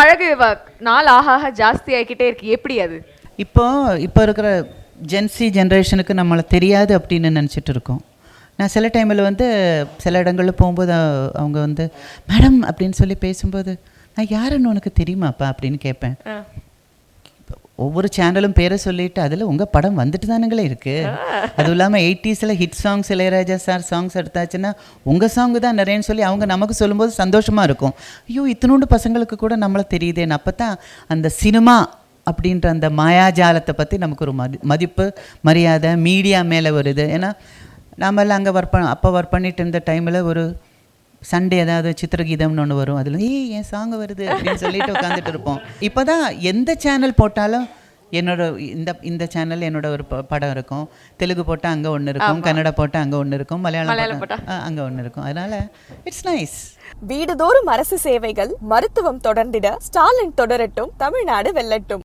அழகு நாள் ஆக ஆக ஜாஸ்தி ஆகிக்கிட்டே இருக்கு, எப்படி அது? இப்போ இருக்கிற ஜென்சி ஜென்ரேஷனுக்கு நம்மளை தெரியாது அப்படின்னு நினச்சிட்டு இருக்கோம். நான் சில டைமில் வந்து சில இடங்களில் போகும்போது அவங்க வந்து மேடம் அப்படின்னு சொல்லி பேசும்போது நான் யாருன்னு உனக்கு தெரியுமாப்பா அப்படின்னு கேட்பேன். ஒவ்வொரு சேனலும் பேரை சொல்லிட்டு அதில் உங்கள் படம் வந்துட்டு தானுங்களே இருக்குது. அதுவும் இல்லாமல் 80s hit songs Ilaiyaraaja sir songs எடுத்தாச்சுன்னா உங்கள் சாங்கு தான் நிறையன்னு சொல்லி அவங்க நமக்கு சொல்லும்போது சந்தோஷமாக இருக்கும். ஐயோ இத்தினோண்டு பசங்களுக்கு கூட நம்மளை தெரியுதேன்னு. அப்போ தான் அந்த சினிமா அப்படின்ற அந்த மாயாஜாலத்தை பற்றி நமக்கு ஒரு மதிப்பு மரியாதை மீடியா மேலே வருது. ஏன்னா நாமெல்லாம் அங்கே அப்போ ஒர்க் பண்ணிட்டு இருந்த டைமில் ஒரு சண்டே ஏதாவது சித்திரகீதம்னு ஒன்று வரும், அதில் என் சாங் வருது அப்படின்னு சொல்லிட்டு உட்காந்துட்டு இருப்போம். இப்போ தான் எந்த சேனல் போட்டாலும் என்னோட இந்த சேனல் என்னோட ஒரு படம் இருக்கும், தெலுங்கு போட்டால் அங்கே ஒன்று இருக்கும், கன்னடா போட்டால் அங்கே ஒன்று இருக்கும், மலையாளம் போட்டால் அங்கே ஒன்று இருக்கும். அதனால் இட்ஸ் நைஸ். வீடுதோறும் அரசு சேவைகள், மருத்துவம் தொடர்ந்திட ஸ்டாலின் தொடரட்டும், தமிழ்நாடு வெல்லட்டும்.